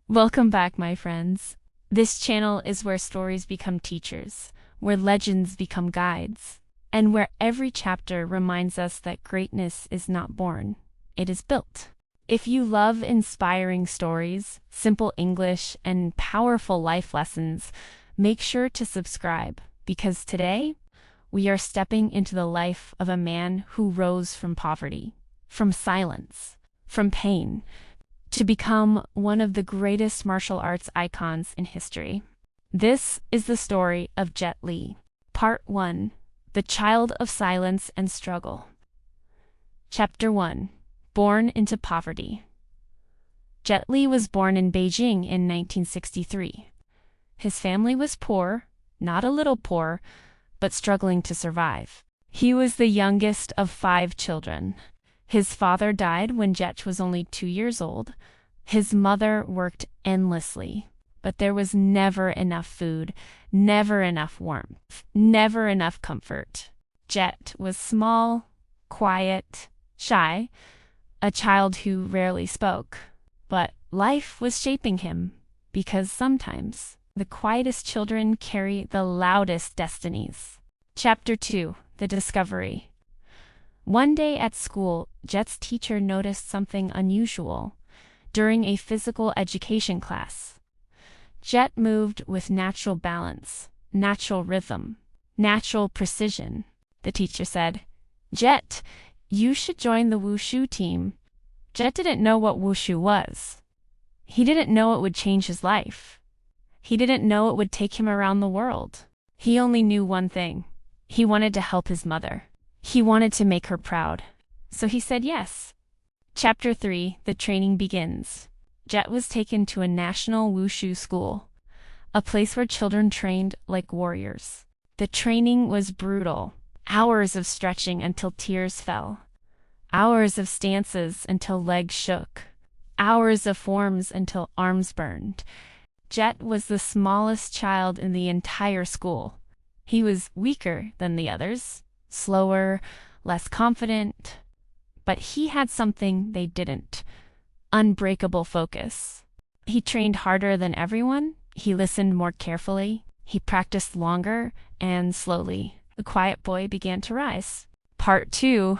Welcome back, my friends. This channel is where stories become teachers, where legends become guides, and where every chapter reminds us that greatness is not born, it is built. If you love inspiring stories, simple English, and powerful life lessons, make sure to subscribe, because today we are stepping into the life of a man who rose from poverty, from silence, from pain, to become one of the greatest martial arts icons in history. This is the story of Jet Li. Part 1. The Child of Silence and Struggle. Chapter 1. Born into Poverty. Jet Li was born in Beijing in 1963. His family was poor, not a little poor, but struggling to survive. He was the youngest of 5 children. His father died when Jet was only 2 years old. His mother worked endlessly, but there was never enough food, never enough warmth, never enough comfort. Jet was small, quiet, shy, a child who rarely spoke. But life was shaping him, because sometimes the quietest children carry the loudest destinies. Chapter 2. The Discovery. One day at school, Jet's teacher noticed something unusual. During a physical education class, Jet moved with natural balance, natural rhythm, natural precision. The teacher said, "Jet, you should join the wushu team." Jet didn't know what wushu was. He didn't know it would change his life. He didn't know it would take him around the world. He only knew one thing. He wanted to help his mother. He wanted to make her proud. So he said yes. Chapter 3. The Training Begins. Jet was taken to a national wushu school, a place where children trained like warriors. The training was brutal. Hours of stretching until tears fell. Hours of stances until legs shook. Hours of forms until arms burned. Jet was the smallest child in the entire school. He was weaker than the others, slower, less confident, but he had something they didn't: unbreakable focus. He trained harder than everyone, he listened more carefully, he practiced longer, and slowly, the quiet boy began to rise. Part 2.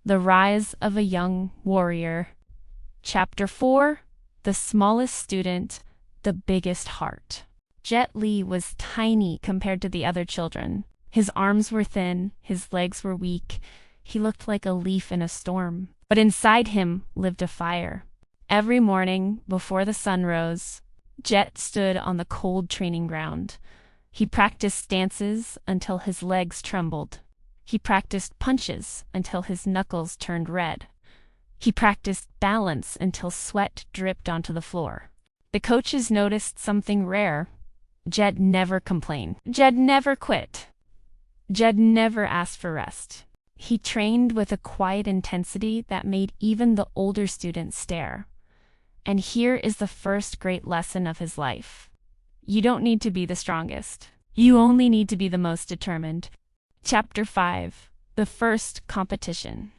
The Rise of a Young Warrior. Chapter 4. The Smallest Student, the Biggest Heart. Jet Li was tiny compared to the other children. His arms were thin, his legs were weak. He looked like a leaf in a storm. But inside him lived a fire. Every morning, before the sun rose, Jet stood on the cold training ground. He practiced stances until his legs trembled. He practiced punches until his knuckles turned red. He practiced balance until sweat dripped onto the floor. The coaches noticed something rare. Jet never complained. Jet never quit. Jet never asked for rest. He trained with a quiet intensity that made even the older students stare. And here is the first great lesson of his life. You don't need to be the strongest. You only need to be the most determined. Chapter 5. The First Competition.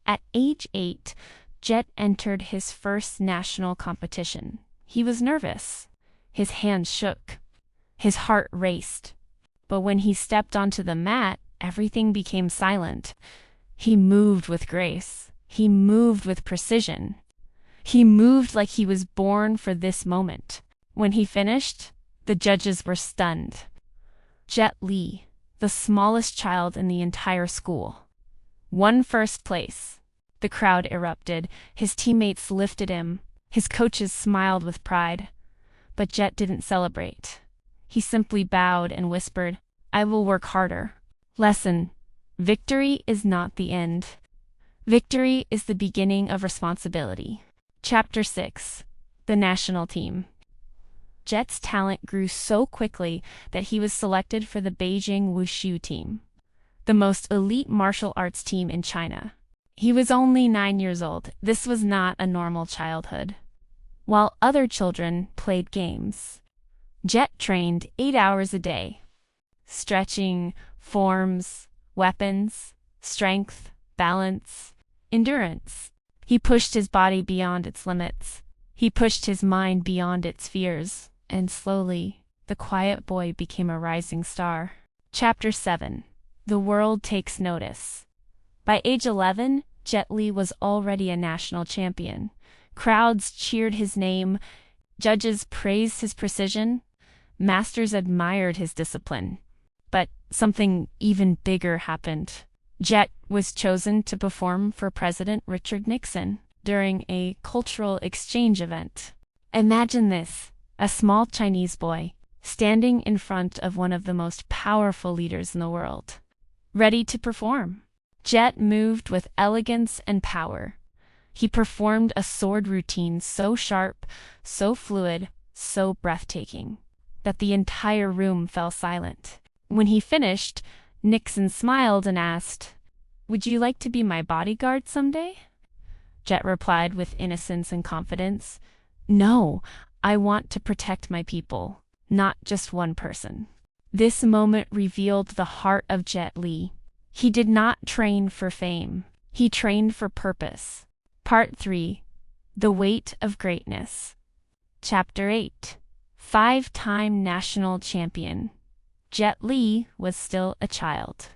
At age 8, Jet entered his first national competition. He was nervous. His hands shook. His heart raced. But when he stepped onto the mat, everything became silent. He moved with grace. He moved with precision. He moved like he was born for this moment. When he finished, the judges were stunned. Jet Li, the smallest child in the entire school, won first place. The crowd erupted. His teammates lifted him. His coaches smiled with pride. But Jet didn't celebrate. He simply bowed and whispered, "I will work harder." Lesson: victory is not the end. Victory is the beginning of responsibility. Chapter 6. The National Team. Jet's talent grew so quickly that he was selected for the Beijing Wushu team, the most elite martial arts team in China. He was only 9 years old. This was not a normal childhood. While other children played games, Jet trained 8 hours a day. Stretching, forms, weapons, strength, balance, endurance. He pushed his body beyond its limits. He pushed his mind beyond its fears, and slowly, the quiet boy became a rising star. Chapter 7. The World Takes Notice. By age 11, Jet Li was already a national champion. Crowds cheered his name, judges praised his precision, masters admired his discipline. But something even bigger happened. Jet was chosen to perform for President Richard Nixon during a cultural exchange event. Imagine this, a small Chinese boy standing in front of one of the most powerful leaders in the world, ready to perform. Jet moved with elegance and power. He performed a sword routine so sharp, so fluid, so breathtaking, that the entire room fell silent. When he finished, Nixon smiled and asked, "Would you like to be my bodyguard someday?" Jet replied with innocence and confidence, "No, I want to protect my people, not just one person." This moment revealed the heart of Jet Li. He did not train for fame. He trained for purpose. Part 3. The Weight of Greatness. Chapter 8. Five-time national champion. Jet Li was still a child,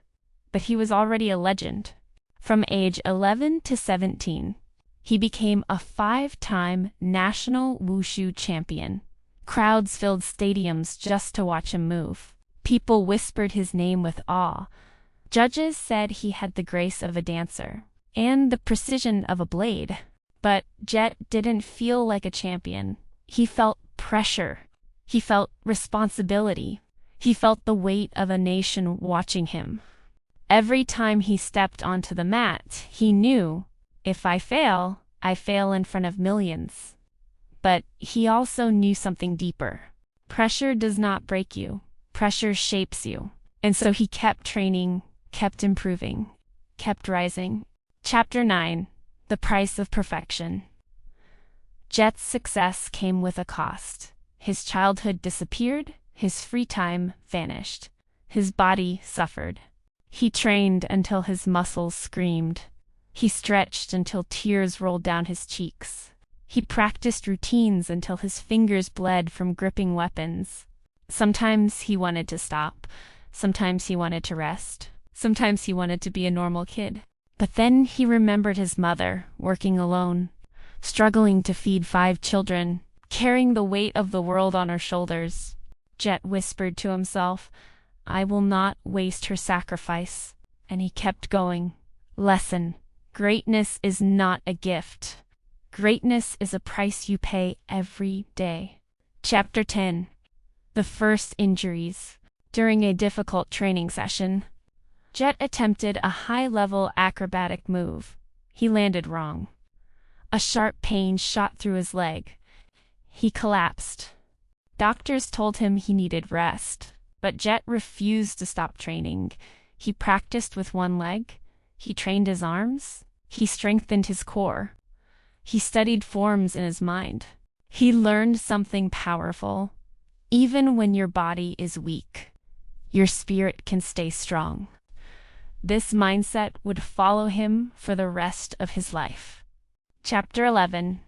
but he was already a legend. From age 11 to 17, he became a five-time national wushu champion. Crowds filled stadiums just to watch him move. People whispered his name with awe. Judges said he had the grace of a dancer and the precision of a blade. But Jet didn't feel like a champion. He felt pressure. He felt responsibility. He felt the weight of a nation watching him. Every time he stepped onto the mat, he knew, if I fail in front of millions. But he also knew something deeper. Pressure does not break you. Pressure shapes you. And so he kept training, kept improving, kept rising. Chapter 9. The Price of Perfection. Jet's success came with a cost. His childhood disappeared. His free time vanished. His body suffered. He trained until his muscles screamed. He stretched until tears rolled down his cheeks. He practiced routines until his fingers bled from gripping weapons. Sometimes he wanted to stop. Sometimes he wanted to rest. Sometimes he wanted to be a normal kid. But then he remembered his mother, working alone, struggling to feed 5 children, carrying the weight of the world on her shoulders. Jet whispered to himself, "I will not waste her sacrifice." And he kept going. Lesson: greatness is not a gift. Greatness is a price you pay every day. Chapter 10. The First Injuries. During a difficult training session, Jet attempted a high-level acrobatic move. He landed wrong. A sharp pain shot through his leg. He collapsed. Doctors told him he needed rest, but Jet refused to stop training. He practiced with one leg. He trained his arms. He strengthened his core. He studied forms in his mind. He learned something powerful. Even when your body is weak, your spirit can stay strong. This mindset would follow him for the rest of his life. Chapter 11.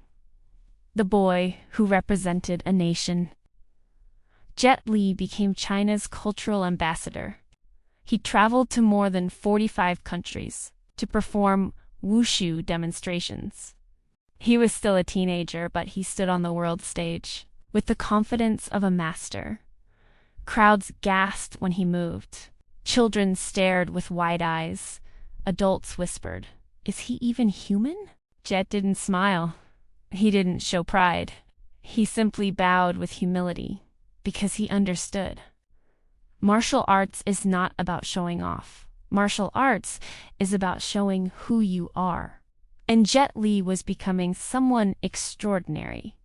The Boy Who Represented a Nation. Jet Li became China's cultural ambassador. He traveled to more than 45 countries to perform wushu demonstrations. He was still a teenager, but he stood on the world stage with the confidence of a master. Crowds gasped when he moved. Children stared with wide eyes. Adults whispered, "Is he even human?" Jet didn't smile. He didn't show pride. He simply bowed with humility, because he understood. Martial arts is not about showing off. Martial arts is about showing who you are. And Jet Li was becoming someone extraordinary.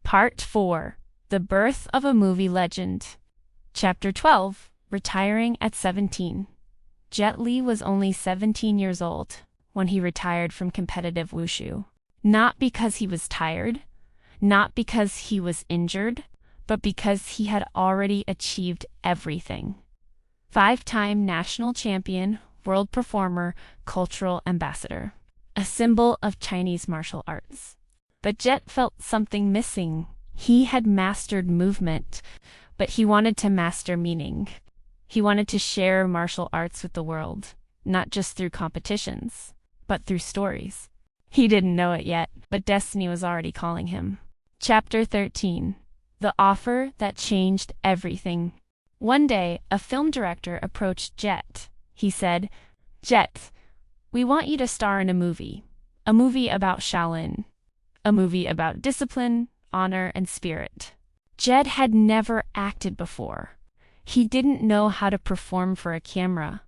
Part 4. The Birth of a Movie Legend. Chapter 12. Retiring at 17. Jet Li was only 17 years old when he retired from competitive wushu. Not because he was tired, not because he was injured, but because he had already achieved everything. 5-time national champion, world performer, cultural ambassador. A symbol of Chinese martial arts. But Jet felt something missing. He had mastered movement, but he wanted to master meaning. He wanted to share martial arts with the world, not just through competitions, but through stories. He didn't know it yet, but destiny was already calling him. Chapter 13. The Offer That Changed Everything. One day, a film director approached Jet. He said, "Jet, we want you to star in a movie about Shaolin, a movie about discipline, honor, and spirit." Jet had never acted before. He didn't know how to perform for a camera.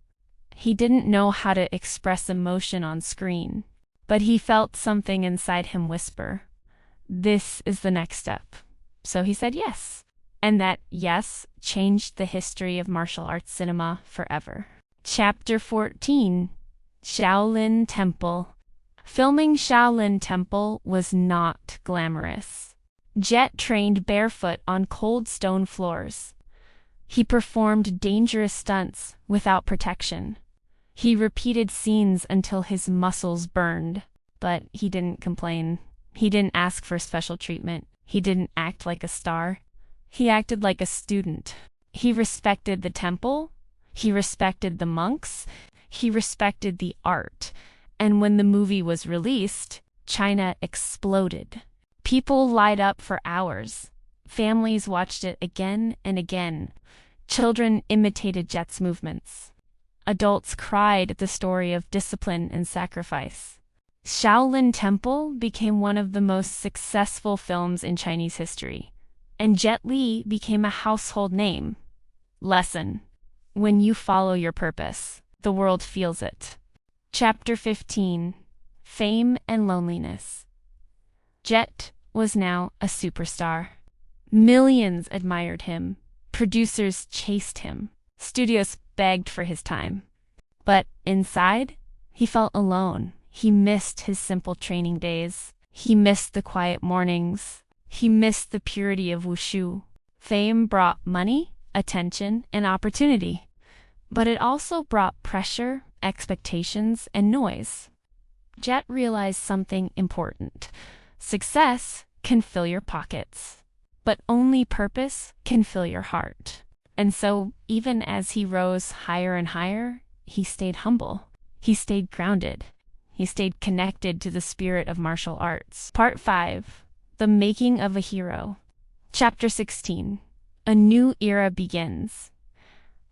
He didn't know how to express emotion on screen. But he felt something inside him whisper, "This is the next step." So he said yes. And that yes changed the history of martial arts cinema forever. Chapter 14. Shaolin Temple. Filming Shaolin Temple was not glamorous. Jet trained barefoot on cold stone floors. He performed dangerous stunts without protection. He repeated scenes until his muscles burned, but he didn't complain. He didn't ask for special treatment. He didn't act like a star. He acted like a student. He respected the temple. He respected the monks. He respected the art. And when the movie was released, China exploded. People lined up for hours. Families watched it again and again. Children imitated Jet's movements. Adults cried at the story of discipline and sacrifice. Shaolin Temple became one of the most successful films in Chinese history, and Jet Li became a household name. Lesson: when you follow your purpose, the world feels it. Chapter 15. Fame and Loneliness. Jet was now a superstar. Millions admired him. Producers chased him. Studios begged for his time. But inside, he felt alone. He missed his simple training days. He missed the quiet mornings. He missed the purity of wushu. Fame brought money, attention, and opportunity. But it also brought pressure, expectations, and noise. Jet realized something important. Success can fill your pockets, but only purpose can fill your heart. And so, even as he rose higher and higher, he stayed humble. He stayed grounded. He stayed connected to the spirit of martial arts. Part 5. The Making of a Hero. Chapter 16. A new era begins.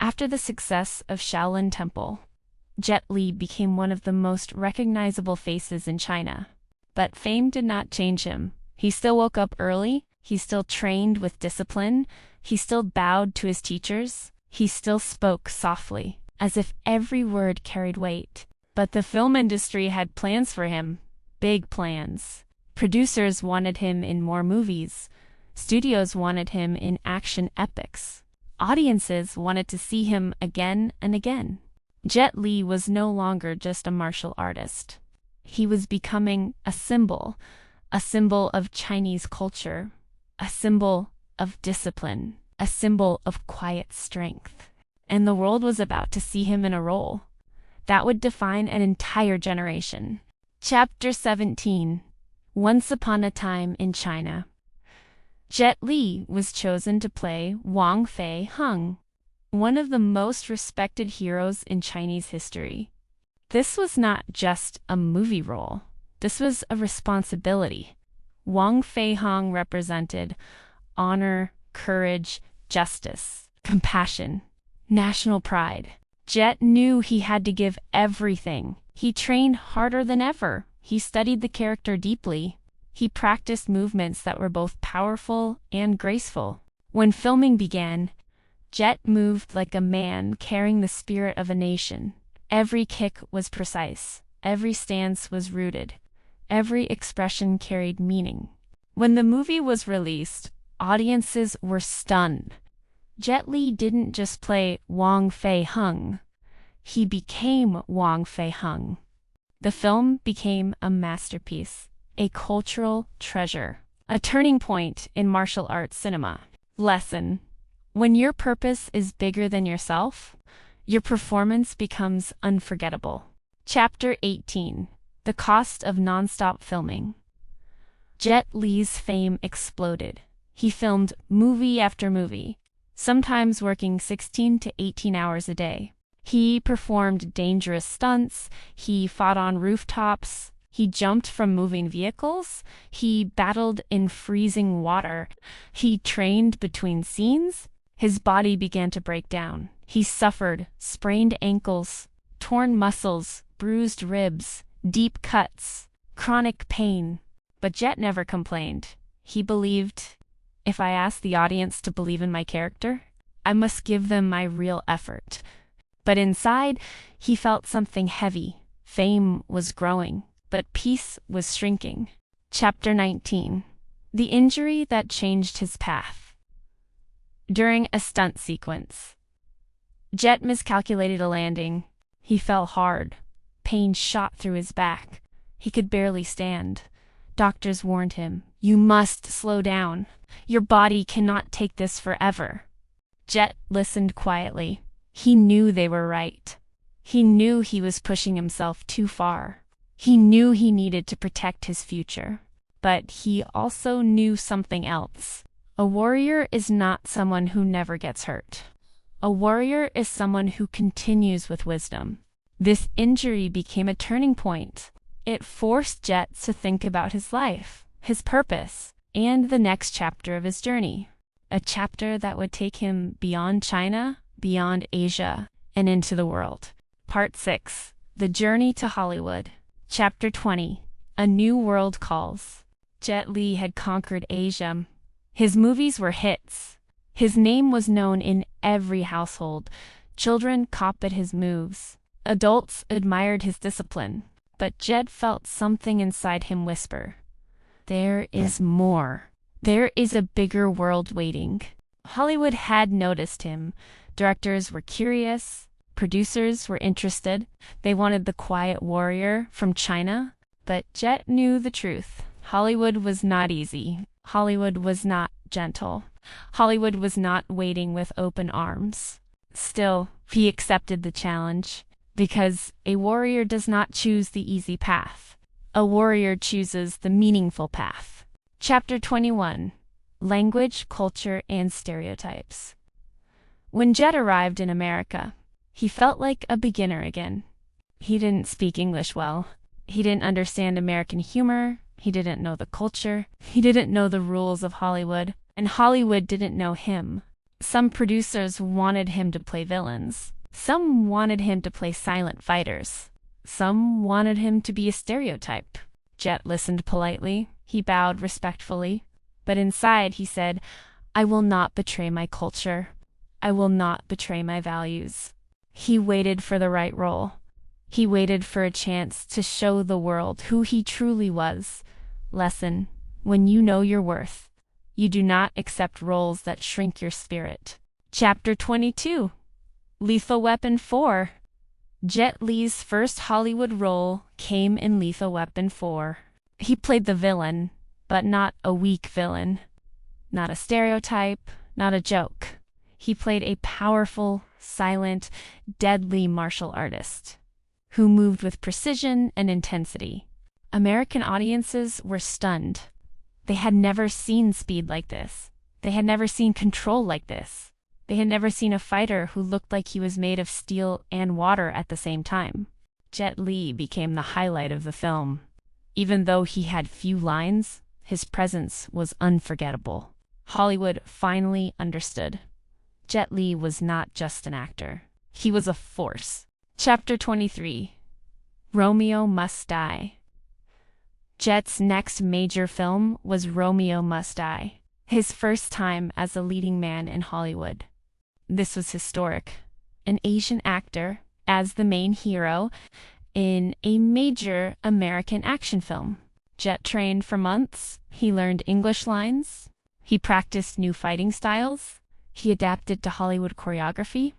After the success of Shaolin Temple, Jet Li became one of the most recognizable faces in China. But fame did not change him. He still woke up early. He still trained with discipline. He still bowed to his teachers. He still spoke softly, as if every word carried weight. But the film industry had plans for him. Big plans. Producers wanted him in more movies. Studios wanted him in action epics. Audiences wanted to see him again and again. Jet Li was no longer just a martial artist. He was becoming a symbol of Chinese culture, a symbol of discipline, a symbol of quiet strength. And the world was about to see him in a role that would define an entire generation. Chapter 17. Once Upon a Time in China. Jet Li was chosen to play Wang Fei Hung, one of the most respected heroes in Chinese history. This was not just a movie role. This was a responsibility. Wang Fei Hung represented honor, courage, justice, compassion, national pride. Jet knew he had to give everything. He trained harder than ever. He studied the character deeply. He practiced movements that were both powerful and graceful. When filming began, Jet moved like a man carrying the spirit of a nation. Every kick was precise. Every stance was rooted. Every expression carried meaning. When the movie was released, audiences were stunned. Jet Li didn't just play Wang Fei Hung. He became Wang Fei Hung. The film became a masterpiece, a cultural treasure, a turning point in martial arts cinema. Lesson: when your purpose is bigger than yourself, your performance becomes unforgettable. Chapter 18. The Cost of Non-Stop Filming. Jet Li's fame exploded. He filmed movie after movie, sometimes working 16 to 18 hours a day. He performed dangerous stunts, he fought on rooftops, he jumped from moving vehicles, he battled in freezing water, he trained between scenes. His body began to break down. He suffered sprained ankles, torn muscles, bruised ribs, deep cuts, chronic pain. But Jet never complained. He believed, if I ask the audience to believe in my character, I must give them my real effort. But inside, he felt something heavy. Fame was growing, but peace was shrinking. Chapter 19. The injury that changed his path. During a stunt sequence, Jet miscalculated a landing. He fell hard. Pain shot through his back. He could barely stand. Doctors warned him, "You must slow down. Your body cannot take this forever." Jet listened quietly. He knew they were right. He knew he was pushing himself too far. He knew he needed to protect his future. But he also knew something else. A warrior is not someone who never gets hurt. A warrior is someone who continues with wisdom. This injury became a turning point. It forced Jet to think about his life, his purpose, and the next chapter of his journey. A chapter that would take him beyond China, beyond Asia, and into the world. Part 6. The Journey to Hollywood. Chapter 20. A New World Calls. Jet Li had conquered Asia. His movies were hits. His name was known in every household. Children copied his moves. Adults admired his discipline. But Jet felt something inside him whisper, "There is more. There is a bigger world waiting." Hollywood had noticed him. Directors were curious. Producers were interested. They wanted the quiet warrior from China. But Jet knew the truth. Hollywood was not easy. Hollywood was not gentle. Hollywood was not waiting with open arms. Still, he accepted the challenge. Because a warrior does not choose the easy path. A warrior chooses the meaningful path. Chapter 21. Language, Culture, and Stereotypes. When Jet arrived in America, he felt like a beginner again. He didn't speak English well. He didn't understand American humor. He didn't know the culture. He didn't know the rules of Hollywood. And Hollywood didn't know him. Some producers wanted him to play villains. Some wanted him to play silent fighters. Some wanted him to be a stereotype. Jet listened politely. He bowed respectfully. But inside he said, "I will not betray my culture. I will not betray my values." He waited for the right role. He waited for a chance to show the world who he truly was. Lesson: when you know your worth, you do not accept roles that shrink your spirit. Chapter 22. Lethal Weapon 4. Jet Li's first Hollywood role came in Lethal Weapon 4. He played the villain, but not a weak villain. Not a stereotype, not a joke. He played a powerful, silent, deadly martial artist who moved with precision and intensity. American audiences were stunned. They had never seen speed like this. They had never seen control like this. They had never seen a fighter who looked like he was made of steel and water at the same time. Jet Li became the highlight of the film. Even though he had few lines, his presence was unforgettable. Hollywood finally understood. Jet Li was not just an actor. He was a force. Chapter 23. Romeo Must Die. Jet's next major film was Romeo Must Die, his first time as a leading man in Hollywood. This was historic. An Asian actor as the main hero in a major American action film. Jet trained for months. He learned English lines. He practiced new fighting styles. He adapted to Hollywood choreography.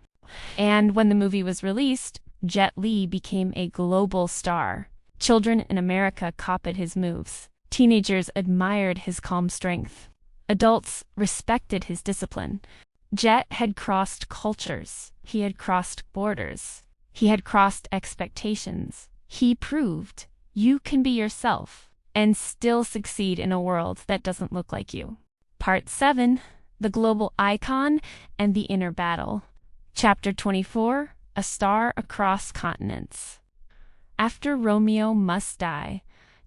And when the movie was released, Jet Li became a global star. Children in America copied his moves. Teenagers admired his calm strength. Adults respected his discipline. Jet had crossed cultures. He had crossed borders. He had crossed expectations. He proved you can be yourself. and still succeed in a world that doesn't look like you. Part 7, The Global Icon and the Inner Battle. Chapter 24, A Star Across Continents. After Romeo Must Die,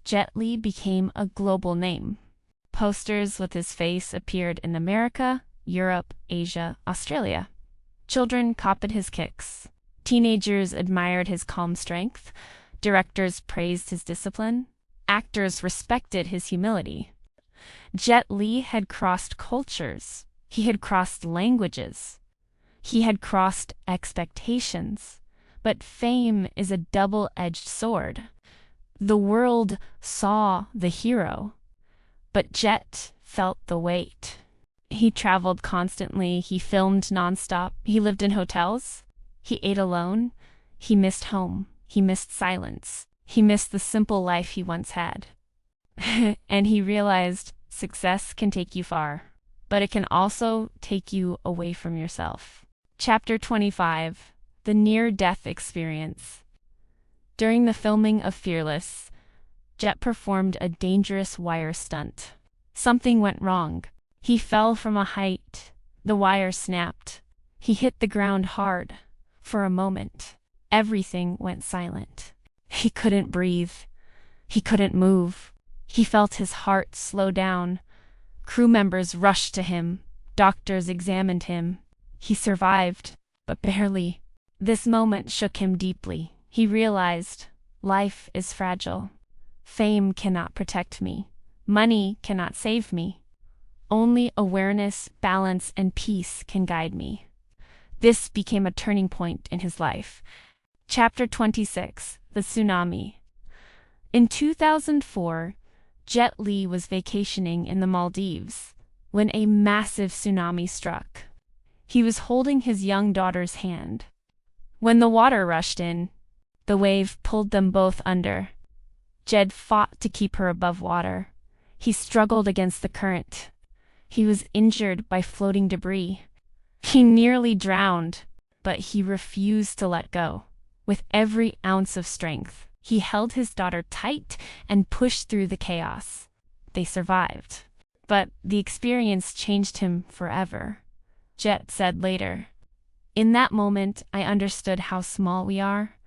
Jet Li became a global name. Posters with his face appeared in America, Europe, Asia, Australia. Children copied his kicks. Teenagers admired his calm strength. Directors praised his discipline. Actors respected his humility. Jet Li had crossed cultures. He had crossed languages. He had crossed expectations. But fame is a double-edged sword. The world saw the hero, but Jet felt the weight. He traveled constantly. He filmed nonstop. He lived in hotels. He ate alone. He missed home. He missed silence. He missed the simple life he once had. And he realized success can take you far, but it can also take you away from yourself. Chapter 25, The Near-Death Experience. During the filming of Fearless, Jet performed a dangerous wire stunt. Something went wrong. He fell from a height. The wire snapped. He hit the ground hard. For a moment, everything went silent. He couldn't breathe. He couldn't move. He felt his heart slow down. Crew members rushed to him. Doctors examined him. He survived, but barely. This moment shook him deeply. He realized, life is fragile. Fame cannot protect me. Money cannot save me. Only awareness, balance, and peace can guide me. This became a turning point in his life. Chapter 26, The Tsunami. In 2004, Jet Li was vacationing in the Maldives when a massive tsunami struck. He was holding his young daughter's hand. When the water rushed in, the wave pulled them both under. Jed fought to keep her above water. He struggled against the current. He was injured by floating debris. He nearly drowned, but he refused to let go. With every ounce of strength, he held his daughter tight and pushed through the chaos. They survived. But the experience changed him forever. Jet said later, "In that moment, I understood how small we are,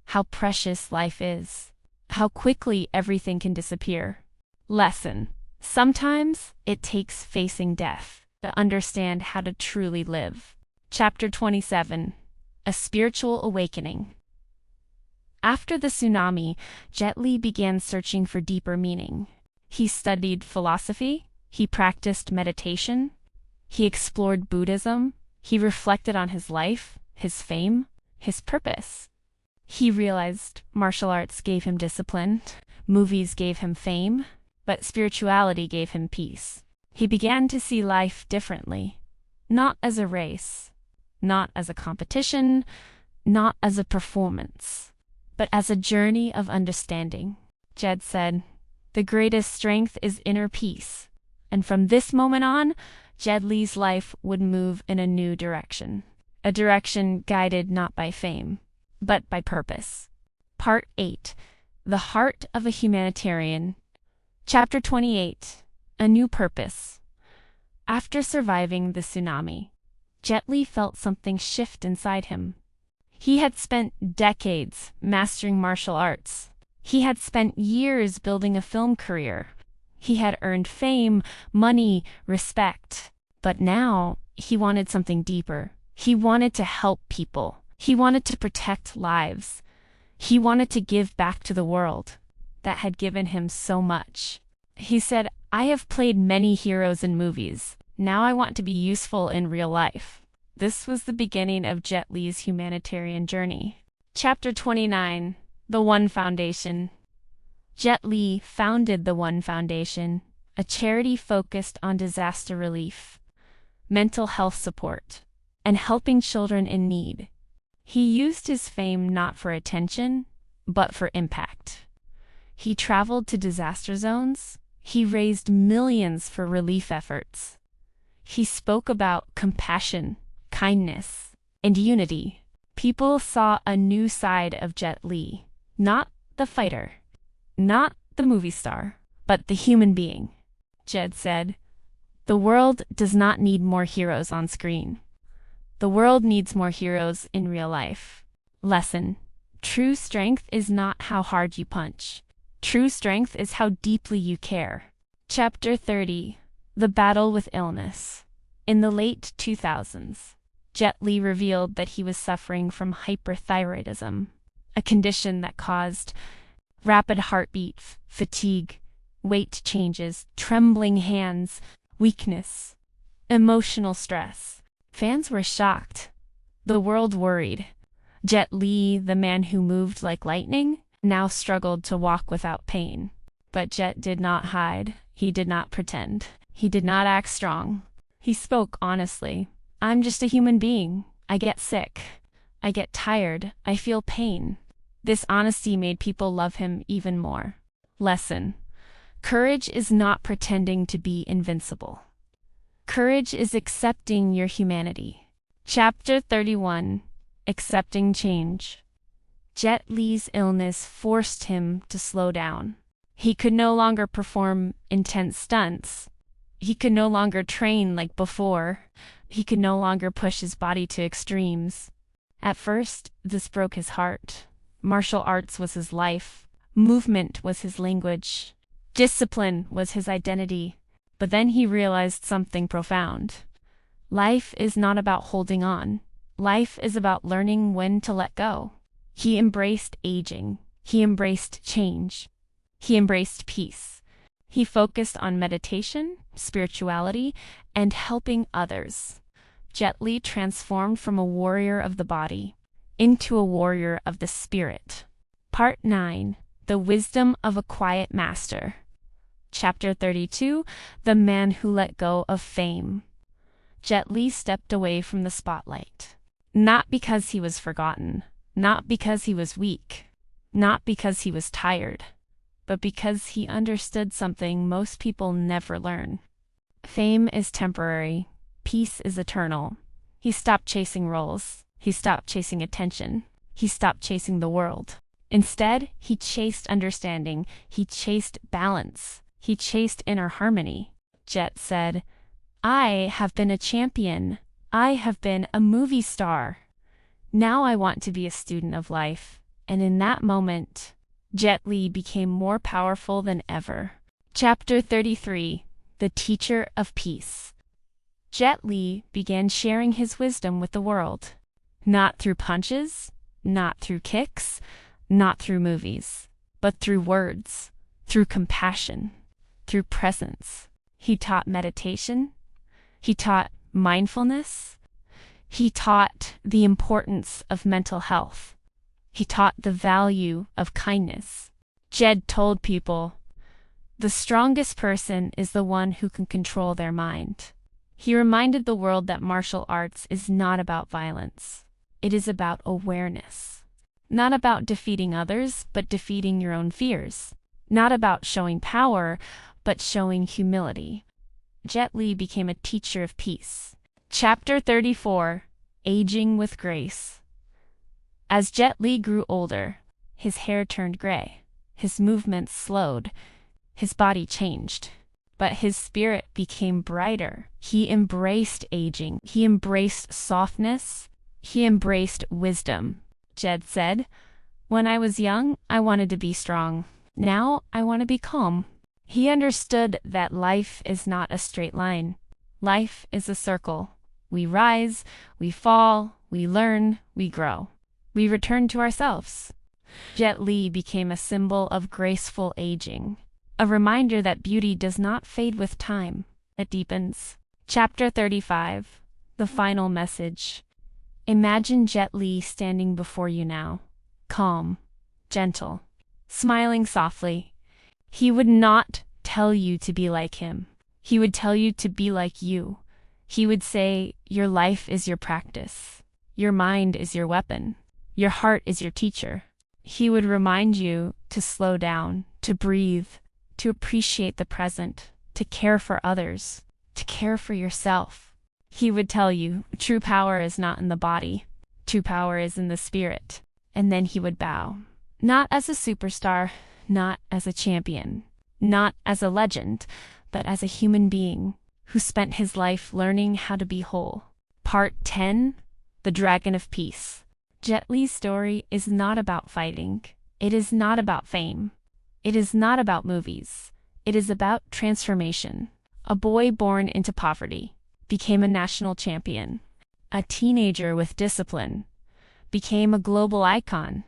how precious life is, how quickly everything can disappear." Lesson: sometimes it takes facing death to understand how to truly live. Chapter 27, A Spiritual Awakening. After the tsunami, Jet Li began searching for deeper meaning. He studied philosophy, he practiced meditation, he explored Buddhism, he reflected on his life, his fame, his purpose. He realized martial arts gave him discipline, movies gave him fame, but spirituality gave him peace. He began to see life differently, not as a race, not as a competition, not as a performance, but as a journey of understanding. Jed said, "The greatest strength is inner peace." And from this moment on, Jet Li's life would move in a new direction. A direction guided not by fame, but by purpose. Part 8. The Heart of a Humanitarian. Chapter 28. A New Purpose. After surviving the tsunami, Jet Li felt something shift inside him. He had spent decades mastering martial arts. He had spent years building a film career. He had earned fame, money, respect. But now, he wanted something deeper. He wanted to help people. He wanted to protect lives. He wanted to give back to the world that had given him so much. He said, "I have played many heroes in movies. Now I want to be useful in real life." This was the beginning of Jet Li's humanitarian journey. Chapter 29. The One Foundation. Jet Li founded the One Foundation, a charity focused on disaster relief, mental health support, and helping children in need. He used his fame not for attention, but for impact. He traveled to disaster zones. He raised millions for relief efforts. He spoke about compassion, kindness, and unity. People saw a new side of Jet Li, not the fighter, not the movie star, but the human being. Jed said, "The world does not need more heroes on screen. The world needs more heroes in real life." Lesson: true strength is not how hard you punch. True strength is how deeply you care. Chapter 30: The Battle with Illness. In the late 2000s, Jet Li revealed that he was suffering from hyperthyroidism, a condition that caused rapid heartbeat, fatigue, weight changes, trembling hands, weakness, emotional stress. Fans were shocked. The world worried. Jet Li, the man who moved like lightning, now struggled to walk without pain. But Jet did not hide. He did not pretend. He did not act strong. He spoke honestly. "I'm just a human being. I get sick. I get tired. I feel pain." This honesty made people love him even more. Lesson: courage is not pretending to be invincible. Courage is accepting your humanity. Chapter 31: Accepting Change. Jet Li's illness forced him to slow down. He could no longer perform intense stunts. He could no longer train like before. He could no longer push his body to extremes. At first, this broke his heart. Martial arts was his life. Movement was his language. Discipline was his identity. But then he realized something profound. Life is not about holding on. Life is about learning when to let go. He embraced aging. He embraced change. He embraced peace. He focused on meditation, spirituality, and helping others. Jet Li transformed from a warrior of the body into a warrior of the spirit. Part 9: The Wisdom of a Quiet Master. Chapter 32: The Man Who Let Go of Fame. Jet Li stepped away from the spotlight. Not because he was forgotten, not because he was weak, not because he was tired, but because he understood something most people never learn. Fame is temporary. Peace is eternal. He stopped chasing roles. He stopped chasing attention. He stopped chasing the world. Instead, he chased understanding. He chased balance. He chased inner harmony. Jet said, "I have been a champion. I have been a movie star. Now I want to be a student of life." And in that moment, Jet Li became more powerful than ever. Chapter 33: The Teacher of Peace. Jet Li began sharing his wisdom with the world. Not through punches, not through kicks, not through movies, but through words, through compassion, through presence. He taught meditation. He taught mindfulness. He taught the importance of mental health. He taught the value of kindness. Jed told people, "The strongest person is the one who can control their mind." He reminded the world that martial arts is not about violence. It is about awareness. Not about defeating others, but defeating your own fears. Not about showing power, but showing humility. Jet Li became a teacher of peace. Chapter 34: Aging with Grace. As Jet Li grew older, his hair turned gray, his movements slowed, his body changed. But his spirit became brighter. He embraced aging. He embraced softness. He embraced wisdom. Jed said, "When I was young, I wanted to be strong. Now I want to be calm." He understood that life is not a straight line. Life is a circle. We rise, we fall, we learn, we grow. We return to ourselves. Jet Li became a symbol of graceful aging. A reminder that beauty does not fade with time. It deepens. Chapter 35: The Final Message. Imagine Jet Li standing before you now, calm, gentle, smiling softly. He would not tell you to be like him. He would tell you to be like you. He would say, "Your life is your practice. Your mind is your weapon. Your heart is your teacher." He would remind you to slow down, to breathe, to appreciate the present, to care for others, to care for yourself. He would tell you, true power is not in the body. True power is in the spirit. And then he would bow. Not as a superstar, not as a champion, not as a legend, but as a human being who spent his life learning how to be whole. Part 10: The Dragon of Peace. Jet Li's story is not about fighting. It is not about fame. It is not about movies. It is about transformation. A boy born into poverty became a national champion. A teenager with discipline became a global icon.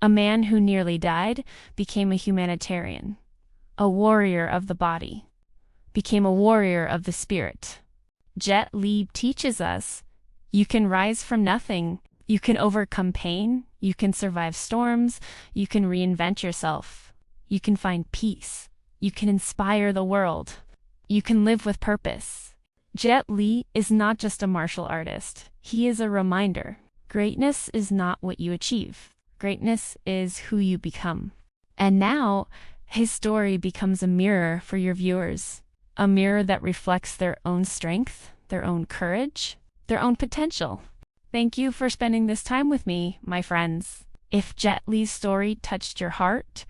A man who nearly died became a humanitarian. A warrior of the body became a warrior of the spirit. Jet Li teaches us you can rise from nothing, you can overcome pain, you can survive storms, you can reinvent yourself, you can find peace, you can inspire the world, you can live with purpose. Jet Li is not just a martial artist, he is a reminder. Greatness is not what you achieve. Greatness is who you become. And now, his story becomes a mirror for your viewers. A mirror that reflects their own strength, their own courage, their own potential. Thank you for spending this time with me, my friends. If Jet Li's story touched your heart,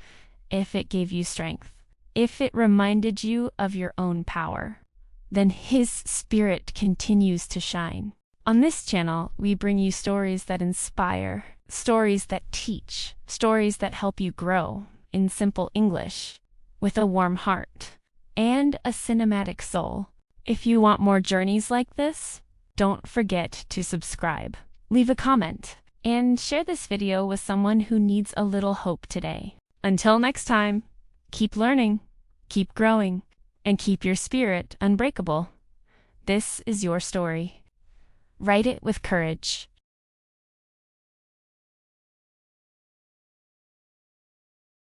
if it gave you strength, if it reminded you of your own power, then his spirit continues to shine. On this channel, we bring you stories that inspire, stories that teach, stories that help you grow in simple English, with a warm heart, and a cinematic soul. If you want more journeys like this, don't forget to subscribe, leave a comment, and share this video with someone who needs a little hope today. Until next time, keep learning, keep growing, and keep your spirit unbreakable. This is your story. Write it with courage.